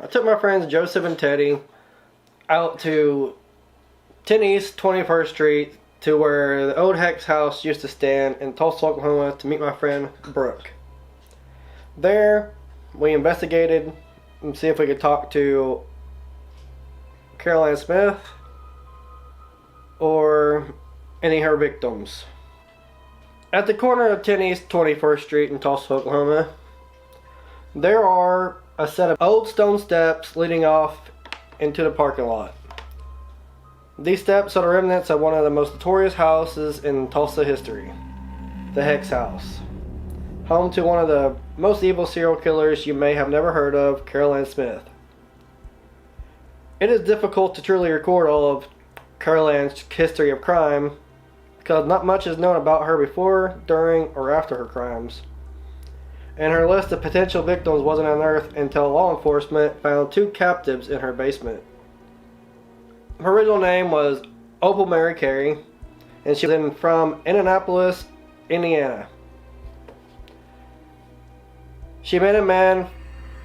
I took my friends Joseph and Teddy out to 10 East 21st Street to where the old Hex House used to stand in Tulsa, Oklahoma to meet my friend Brooke. There, we investigated and see if we could talk to Caroline Smith or any of her victims. At the corner of 10 East 21st Street in Tulsa, Oklahoma, there are a set of old stone steps leading off into the parking lot. These steps are the remnants of one of the most notorious houses in Tulsa history, the Hex House, home to one of the most evil serial killers you may have never heard of, Caroline Smith. It is difficult to truly record all of Caroline's history of crime because not much is known about her before, during, or after her crimes. And her list of potential victims wasn't unearthed until law enforcement found 2 captives in her basement. Her original name was Opal Mary Carey, and she was from Indianapolis, Indiana. She met a man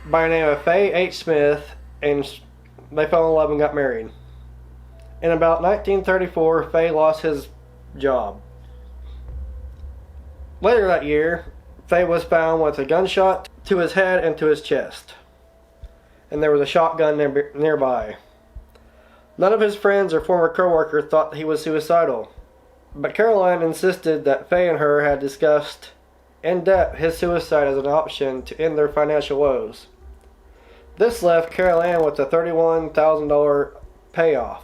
by the name of Faye H. Smith, and they fell in love and got married. In about 1934, Faye lost his job. Later that year, Faye was found with a gunshot to his head and to his chest, and there was a shotgun nearby. None of his friends or former co-workers thought he was suicidal, but Caroline insisted that Faye and her had discussed in depth his suicide as an option to end their financial woes. This left Caroline with a $31,000 payoff.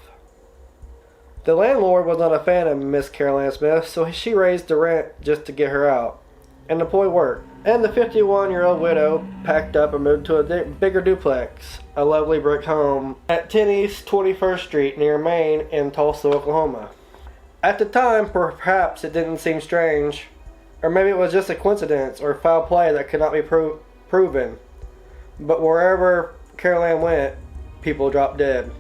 The landlord was not a fan of Miss Caroline Smith, so she raised the rent just to get her out. And the ploy worked. And the 51-year-old widow packed up and moved to a bigger duplex, a lovely brick home, at 10 East 21st Street near Main in Tulsa, Oklahoma. At the time, perhaps it didn't seem strange, or maybe it was just a coincidence or foul play that could not be proven. But wherever Caroline went, people dropped dead.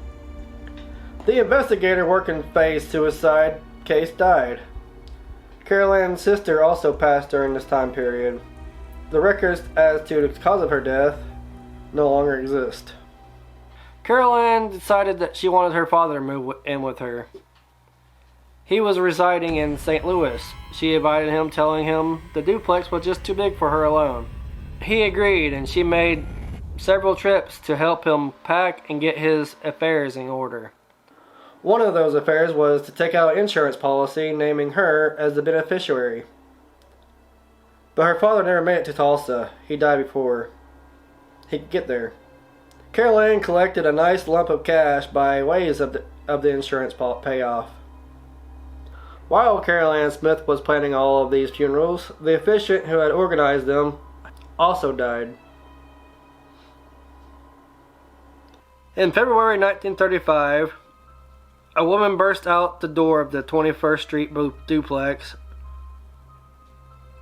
The investigator working Faye's suicide case died. Caroline's sister also passed during this time period. The records as to the cause of her death no longer exist. Caroline decided that she wanted her father to move in with her. He was residing in St. Louis. She invited him, telling him the duplex was just too big for her alone. He agreed, and she made several trips to help him pack and get his affairs in order. One of those affairs was to take out an insurance policy naming her as the beneficiary. But her father never made it to Tulsa. He died before he could get there. Caroline collected a nice lump of cash by ways of the insurance payoff. While Caroline Smith was planning all of these funerals, the officiant who had organized them also died. In February 1935, a woman burst out the door of the 21st Street duplex,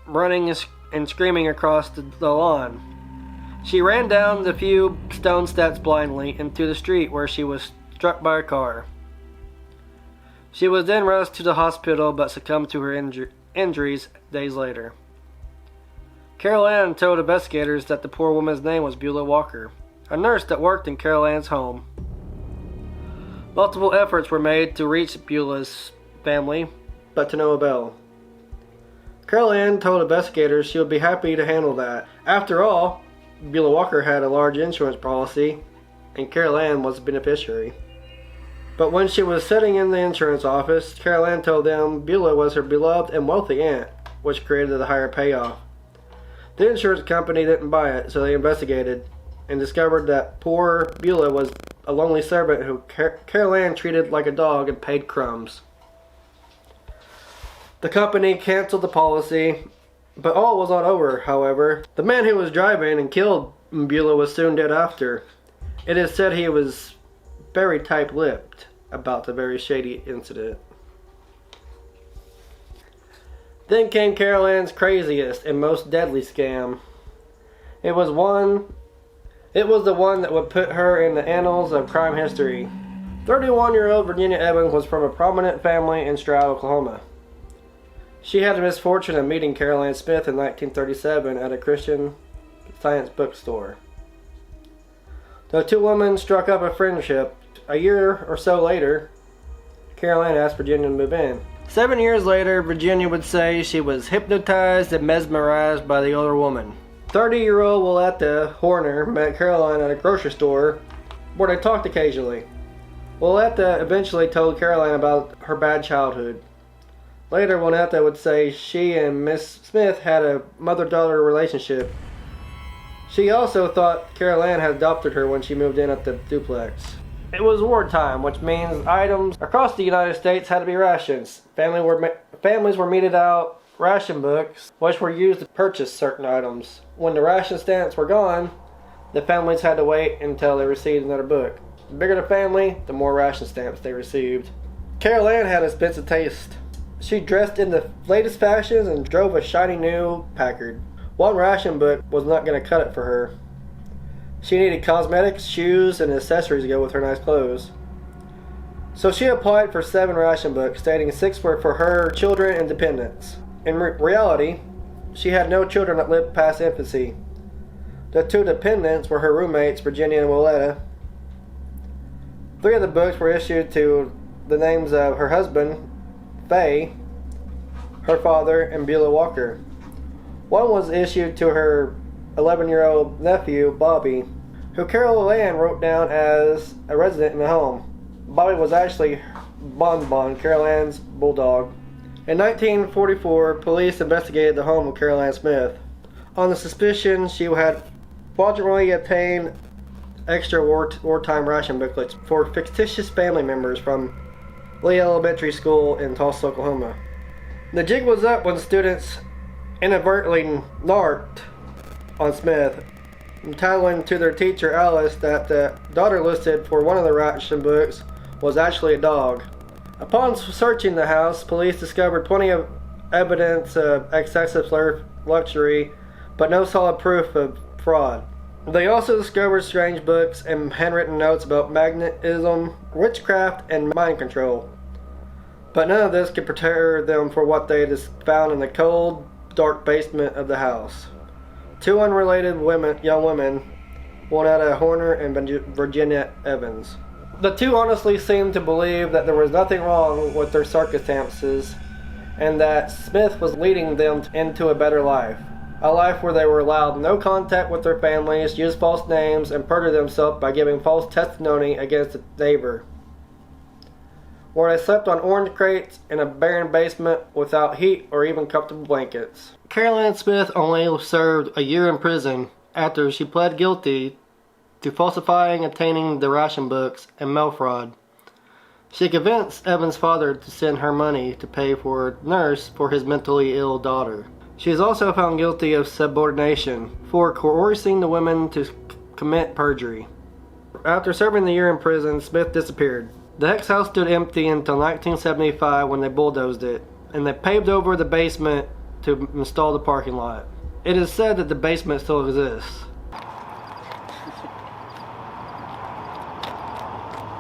running and screaming across the lawn. She ran down the few stone steps blindly into the street where she was struck by a car. She was then rushed to the hospital but succumbed to her injuries days later. Caroline told investigators that the poor woman's name was Beulah Walker, a nurse that worked in Caroline's home. Multiple efforts were made to reach Beulah's family, but to no avail. Caroline told investigators she would be happy to handle that. After all, Beulah Walker had a large insurance policy, and Caroline was the beneficiary. But when she was sitting in the insurance office, Caroline told them Beulah was her beloved and wealthy aunt, which created a higher payoff. The insurance company didn't buy it, so they investigated and discovered that poor Beulah was a lonely servant who Caroline treated like a dog and paid crumbs. The company canceled the policy, but all was not over, however. The man who was driving and killed Beulah was soon dead after. It is said he was very tight-lipped about the very shady incident. Then came Caroline's craziest and most deadly scam. It was the one that would put her in the annals of crime history. 31-year-old Virginia Evans was from a prominent family in Stroud, Oklahoma. She had the misfortune of meeting Caroline Smith in 1937 at a Christian Science bookstore. The two women struck up a friendship. A year or so later, Caroline asked Virginia to move in. 7 years later, Virginia would say she was hypnotized and mesmerized by the older woman. 30-year-old Willetta Horner met Caroline at a grocery store where they talked occasionally. Willetta eventually told Caroline about her bad childhood. Later, Willetta would say she and Miss Smith had a mother-daughter relationship. She also thought Caroline had adopted her when she moved in at the duplex. It was wartime, which means items across the United States had to be rations. Families were meted out ration books, which were used to purchase certain items. When the ration stamps were gone, the families had to wait until they received another book. The bigger the family, the more ration stamps they received. Caroline had expensive taste. She dressed in the latest fashions and drove a shiny new Packard. One ration book was not going to cut it for her. She needed cosmetics, shoes, and accessories to go with her nice clothes. So she applied for 7 ration books, stating 6 were for her children and dependents. In reality, she had no children that lived past infancy. The 2 dependents were her roommates, Virginia and Willetta. 3 of the books were issued to the names of her husband, Faye, her father, and Beulah Walker. One was issued to her 11-year-old nephew, Bobby, who Carol Ann wrote down as a resident in the home. Bobby was actually Bon Bon, Carol Ann's bulldog. In 1944, police investigated the home of Carol Ann Smith on the suspicion she had fraudulently obtained extra wartime ration booklets for fictitious family members from Lee Elementary School in Tulsa, Oklahoma. The jig was up when students inadvertently narked on Smith, telling to their teacher Alice that the daughter listed for one of the ration books was actually a dog. Upon searching the house, police discovered plenty of evidence of excessive luxury, but no solid proof of fraud. They also discovered strange books and handwritten notes about magnetism, witchcraft, and mind control. But none of this could prepare them for what they found in the cold, dark basement of the house. 2 unrelated young women, Willetta Horner and Virginia Evans. The 2 honestly seemed to believe that there was nothing wrong with their circumstances and that Smith was leading them into a better life. A life where they were allowed no contact with their families, use false names, and perjure themselves by giving false testimony against a neighbor. Where they slept on orange crates in a barren basement without heat or even comfortable blankets. Carol Ann Smith only served a year in prison after she pled guilty to falsifying, obtaining the ration books, and mail fraud. She convinced Evan's father to send her money to pay for a nurse for his mentally ill daughter. She is also found guilty of subordination for coercing the women to commit perjury. After serving the year in prison, Smith disappeared. The Hex House stood empty until 1975 when they bulldozed it, and they paved over the basement to install the parking lot. It is said that the basement still exists.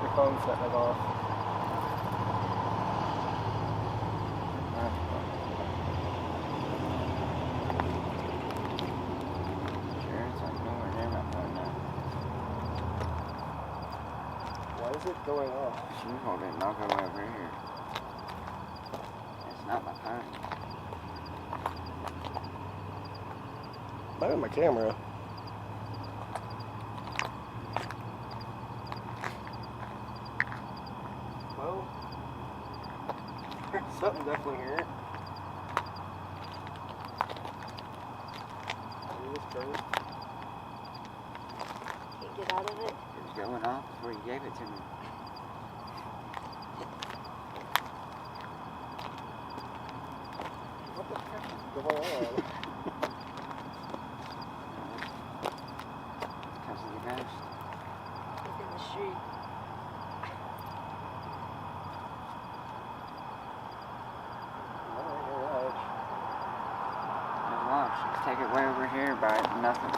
Your phone's setting it off. Why is it going off? You hold it and I'll go over here. It's not my phone. Not in my camera. Well, something definitely here. Can't get out of it. It was going off before you gave it to me. What the heck is going on? Because of the ghost. It's in the street. Just watch. Let's take it way over here by nothing.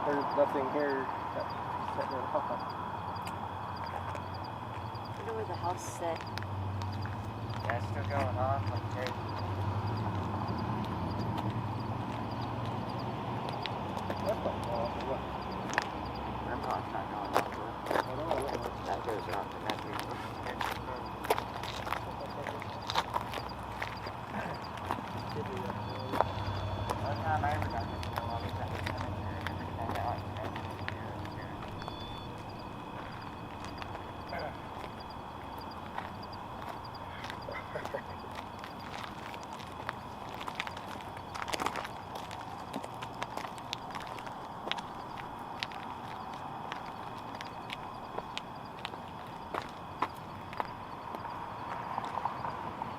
There's nothing here that's setting it off. I wonder where the house set. Yeah, it's still going off. I'm crazy. That's not off. What? Grandpa's not going off. Bro. I don't know what was. That goes off and that goes off. One time I ever got this deal, I was at the cemetery and everything else.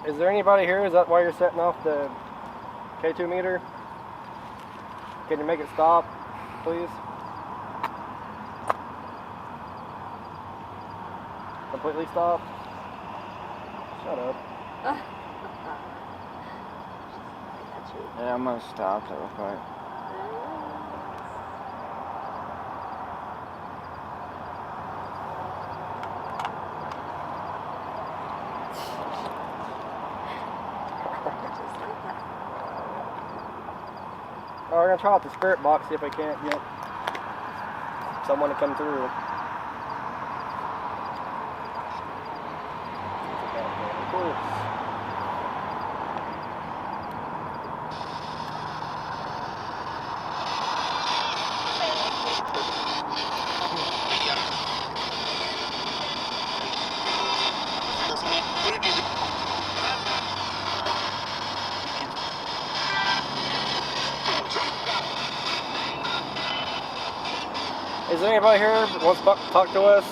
Is there anybody here? Is that why you're setting off the K2 meter? Can you make it stop, please? Completely stop? Shut up. Yeah, I'm gonna stop real quick. Oh, we're gonna try out the spirit box, see if I can't get someone to come through. Of course. Is there anybody here that wants to talk to us?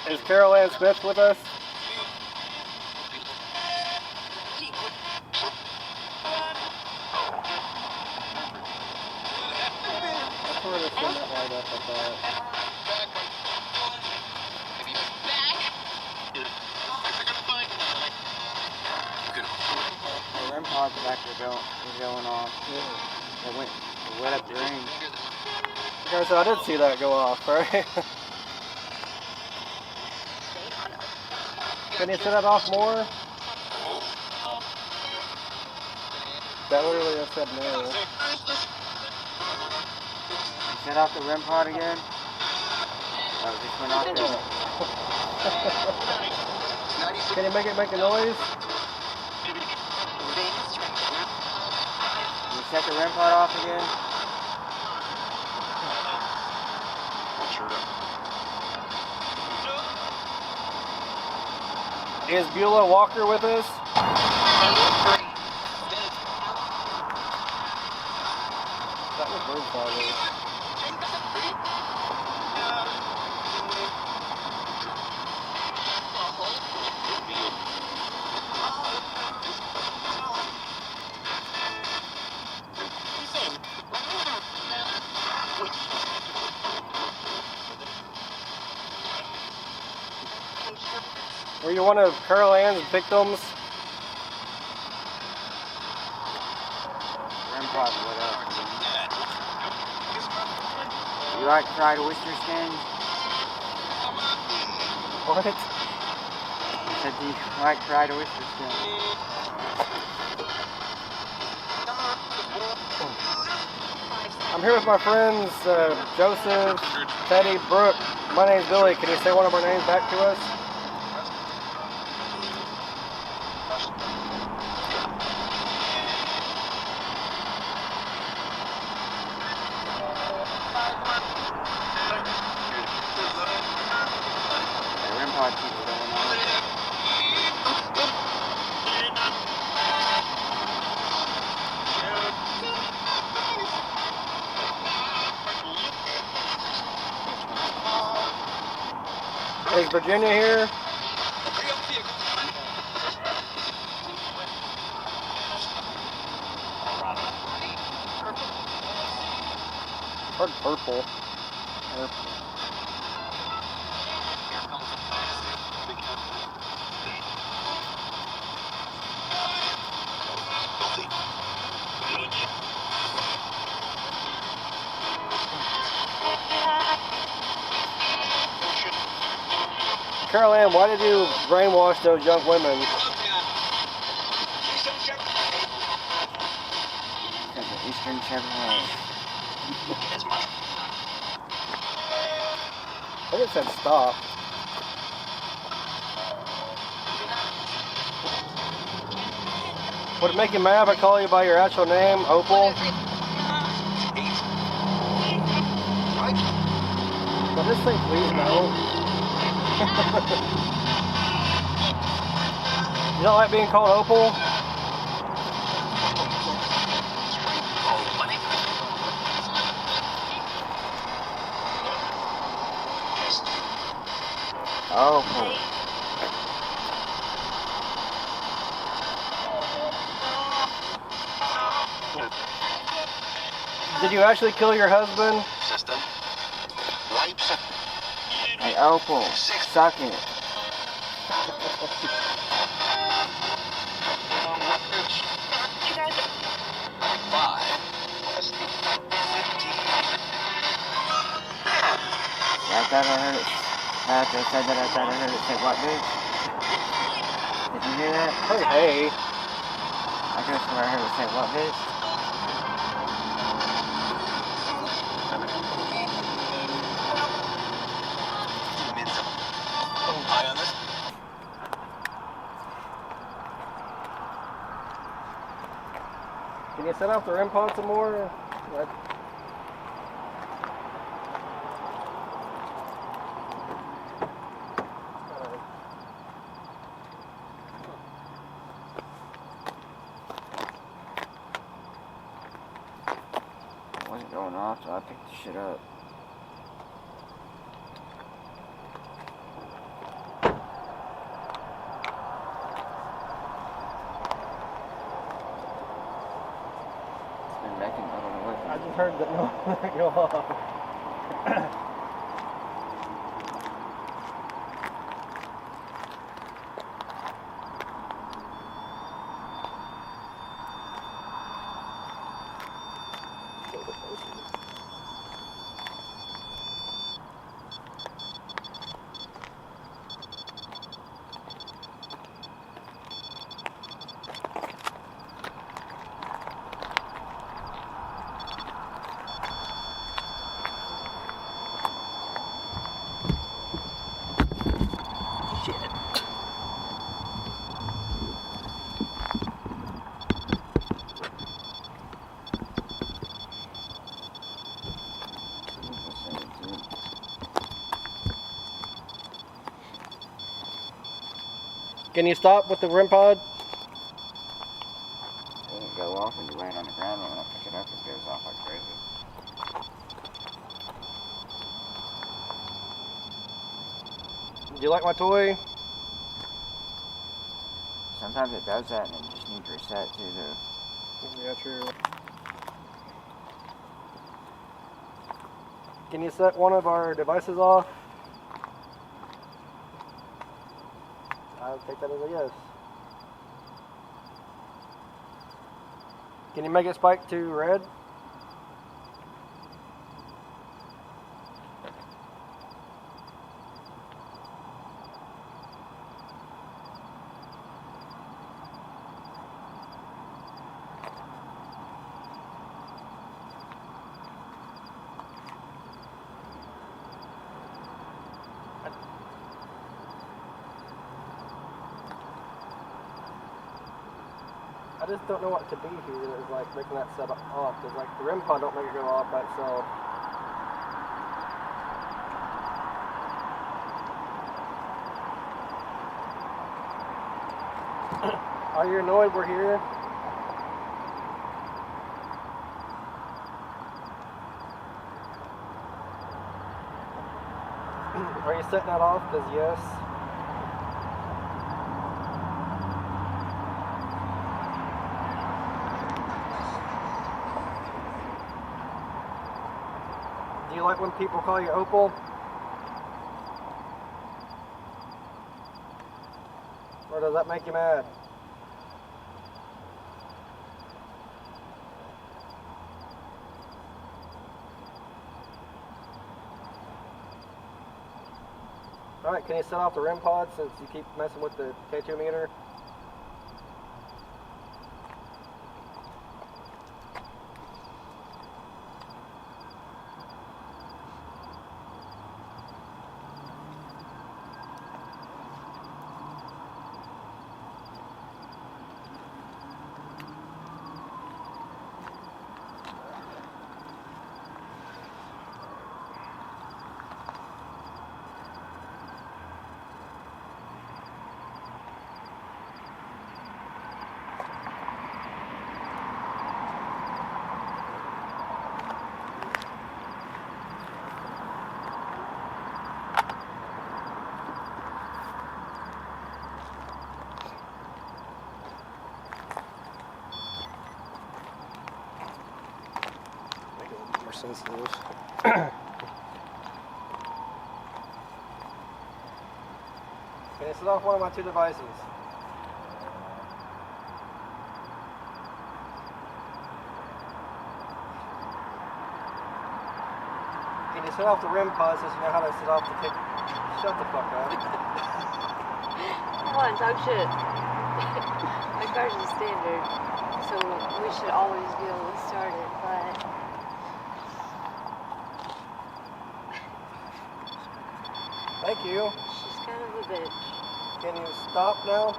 Is Carol Ann Smith with us? I sort of seen that light up, I thought. The REM pods back were going off. Yeah. It lit up the ring. Okay, so I did see that go off, right? Can you set it off more? That literally just said no. Set off the REM pod again? Oh, it just went off there. Can you make it make a noise? You set the REM pod off again? Is Beulah Walker with us? That was bird father. Were you one of Carol Ann's victims? REM pod lit up. You like fried oyster skins? What? I said, do you like fried oyster skins? I'm here with my friends Joseph, Teddy, Brooke. My name's Billy. Can you say one of our names back to us? The REM pod keeps going on. Is Virginia here? Heard purple. Carol Ann, why did you brainwash those young women? Because of Eastern Chevrolet. I think it said stop. Would it make you mad if I call you by your actual name, Opal? Will this thing please no? You don't like being called Opal? Oh, Did you actually kill your husband? hey, Opal, suck it. I thought I heard it. After I said that, I thought I heard it say, what, bitch? Did you hear that? Hey. I could have sworn I heard it say, what, bitch? Can you set off the REM pod some more? It wasn't going off, so I picked the shit up. It's been making, I don't know what. I just heard that no go off. Can you stop with the REM pod? It doesn't go off when you lay it on the ground. When I pick it up, it goes off like crazy. Do you like my toy? Sometimes it does that and it just needs reset too, though. Yeah, true. Can you set one of our devices off? I'll take that as a yes. Can you make it spike to red? I just don't know what to be here that is like making that set off, because like the REM pod don't make it go off by itself. Are you annoyed we're here? Are you setting that off? Because yes. Do you like when people call you Opal? Or does that make you mad? Alright, can you set off the REM pod since you keep messing with the K2 meter? Sensitive. Can you set off one of my two devices? Can you set off the REM pod since you know how to set off the kick? Shut the fuck up. Come on, talk shit. My car's a standard, so we should always be able to start it, but... Thank you. She's kind of a bitch. Can you stop now?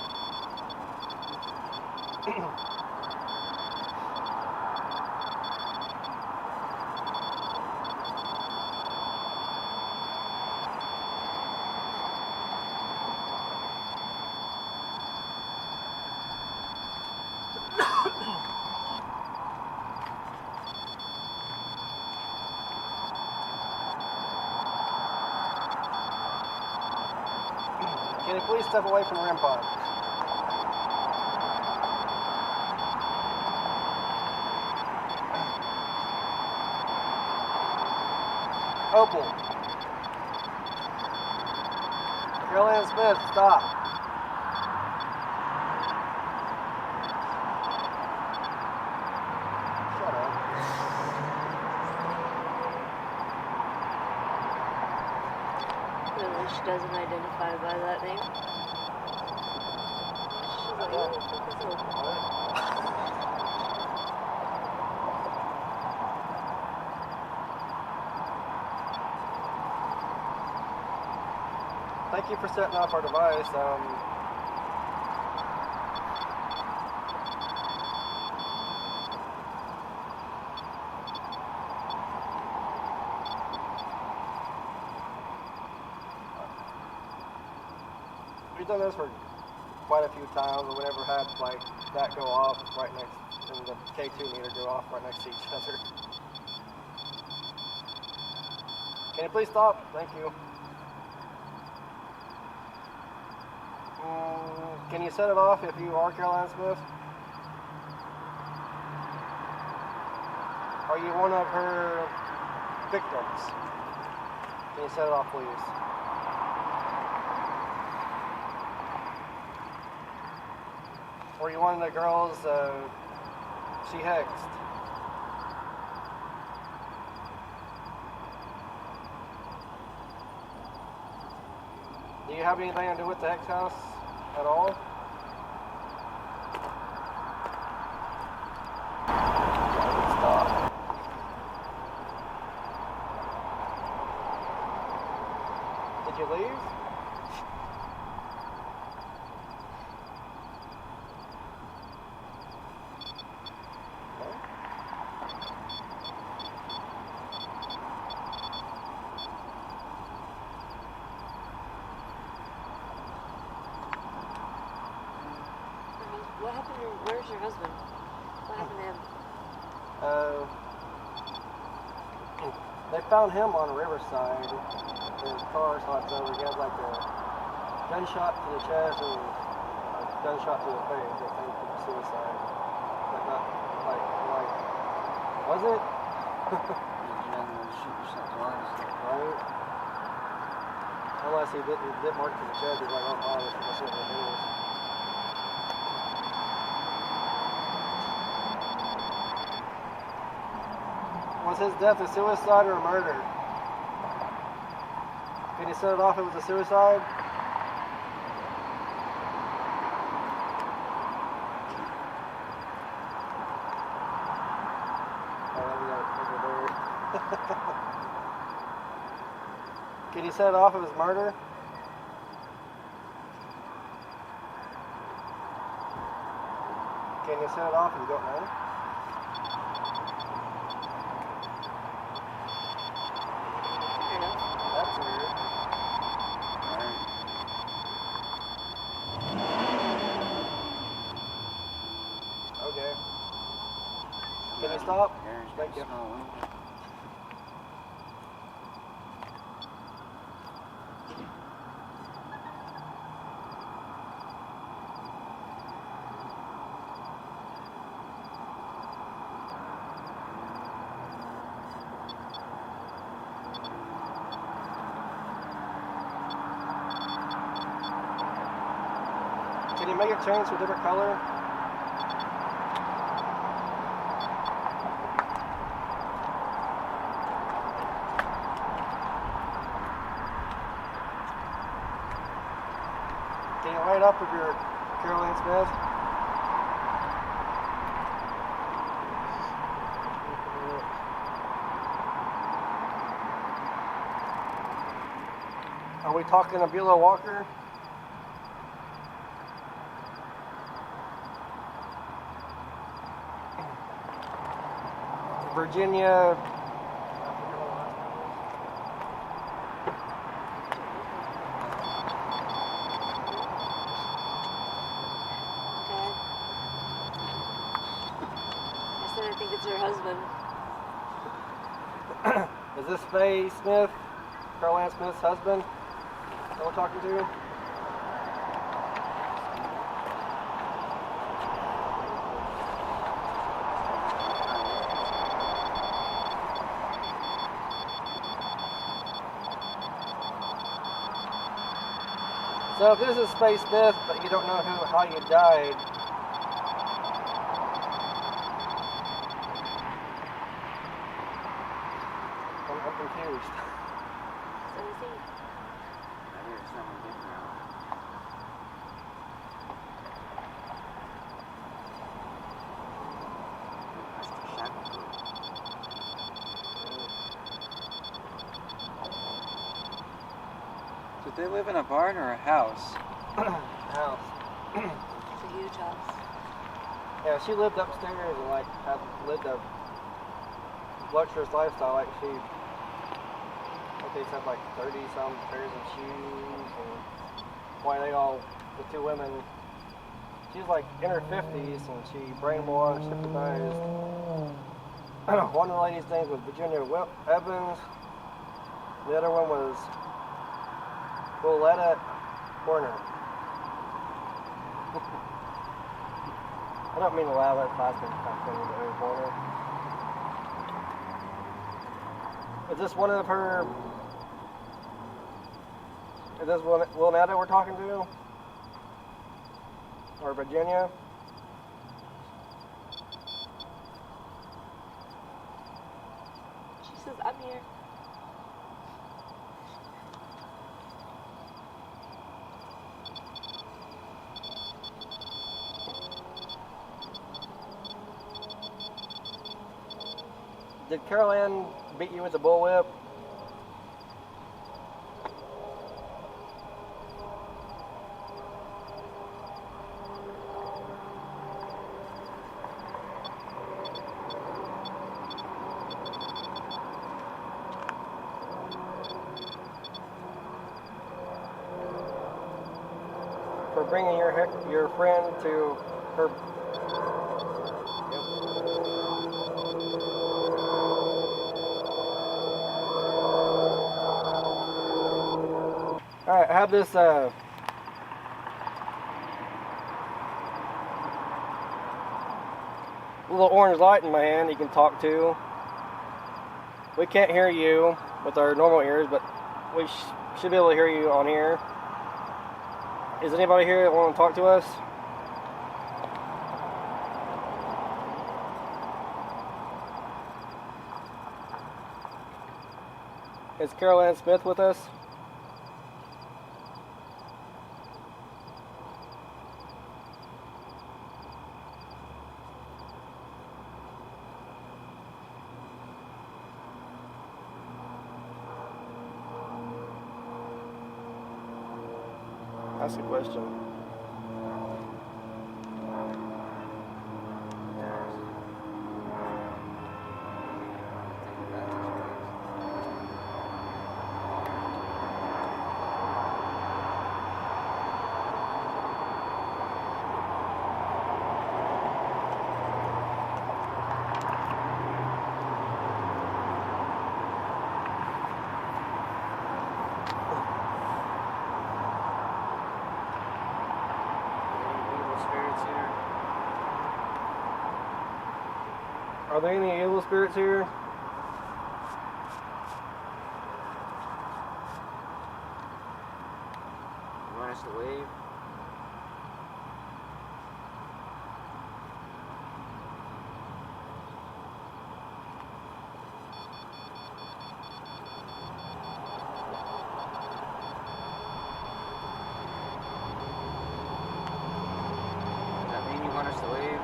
Can you please step away from the REM pod? Opal. Caroline Smith, stop. Shut up. Clearly she doesn't identify by that name. She's like, oh, fuck is Opal? Thank you for setting off our device. We've done this for quite a few times, and we never had like that go off right next, and the K2 meter go off right next to each other. Can you please stop? Thank you. Can you set it off if you are Caroline Smith? Are you one of her victims? Can you set it off, please? Or are you one of the girls she hexed? Do you have anything to do with the Hex House at all? Stop. Did you leave? What happened to, where's your husband? What happened to him? They found him on Riverside. His car slots over. He had like a gunshot to the chest and a gunshot to the face. I think it was suicide. But not like, was it? down there to shoot yourself twice. Right? Unless he didn't mark to the judge, he's like, oh, this is what it is. Was his death a suicide or a murder? Can you set it off it was a suicide? Can you set it off it was murder? Can you set it off if you don't know? That's weird. Alright. Okay. Can you stop? Gary's Thank you. small window. Can you make it change to a different color? Can you light up with your Caroline Smith? Are we talking a Beulah Walker? Virginia. I said I think it's her husband. Is this Faye Smith, Caroline Smith's husband that we're talking to? So if this is Faye Smith, but you don't know how you died, I'm confused. So is he. I hear something different. That's the shackle foot. Did they live in a barn or a house? House. It's a huge house. Yeah, she lived upstairs and like had lived a luxurious lifestyle. Like they said like 30 some pairs of shoes, and why they all, the two women, she's like in her 50s and she brainwashed, hypnotized. One of the ladies' names was Virginia Evans. The other one was Willetta Horner. I don't mean to laugh at last name, but Horner. Is this one of her? Is this Willetta we're talking to? Or Virginia? She says, I'm here. Did Carol Ann beat you with a bullwhip? For bringing your friend to her. Alright, I have this little orange light in my hand you can talk to. We can't hear you with our normal ears, but we should be able to hear you on here. Is anybody here that want to talk to us? Is Carol Ann Smith with us? That's the question. Are there any evil spirits here? You want us to leave? Does that mean you want us to leave?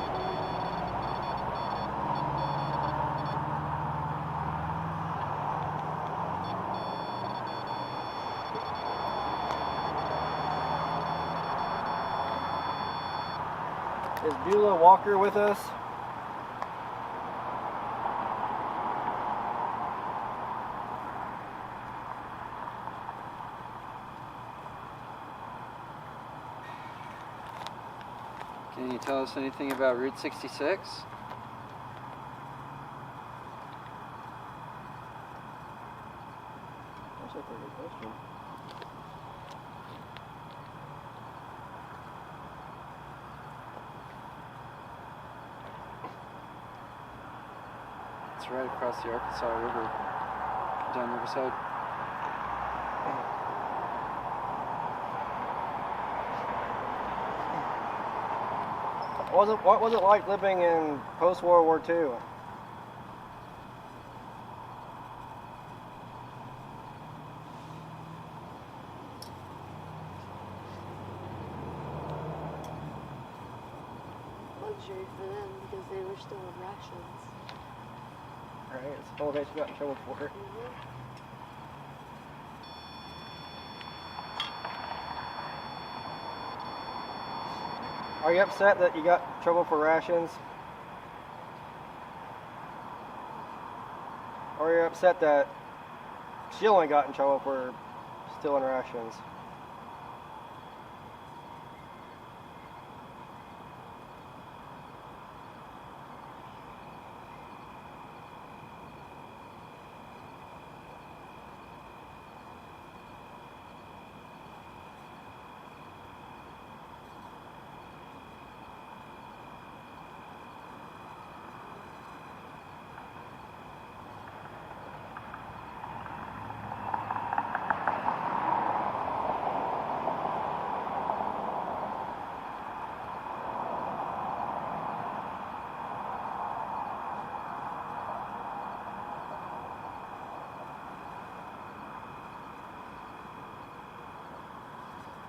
Is Beulah Walker with us? Can you tell us anything about Route 66? That's a pretty good question. It's right across the Arkansas River, down Riverside. What was it like living in post-World War II? Luxury for them because they were still in rations. Right, it's all that you got in trouble for it. Are you upset that you got in trouble for rations? Or are you upset that she only got in trouble for stealing rations?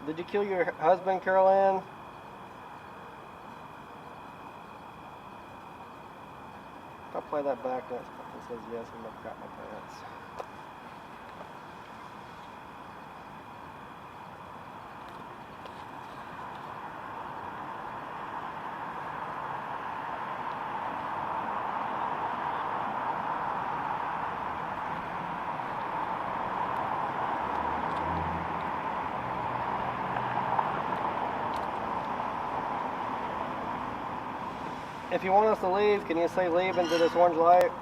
Did you kill your husband, Carol Ann? If I play that back, that says yes, I'm gonna crap my pants. If you want us to leave, can you say leave into this orange light?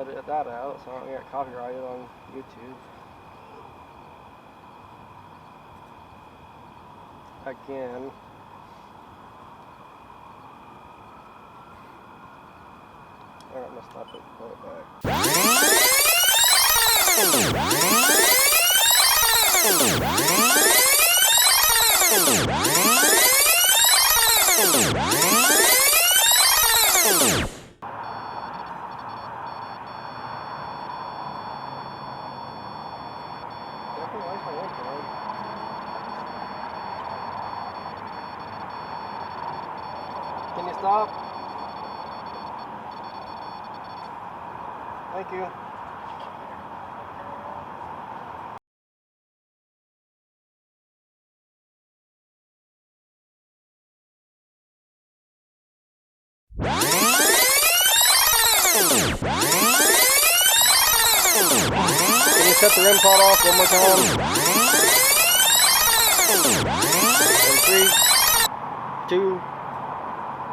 edit that out so I don't get copyrighted on YouTube. Again. Alright, I'm gonna stop it and pull it Can you stop? Thank you. Can you set the rim pot off one more time? In 3, 2,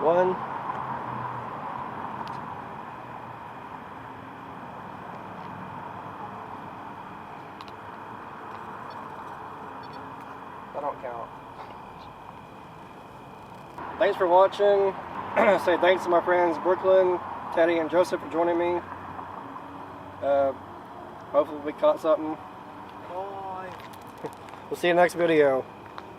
1. That don't count. Thanks for watching. Say thanks to my friends Brooklyn, Teddy, and Joseph for joining me. Hopefully we caught something. Bye. We'll see you next video.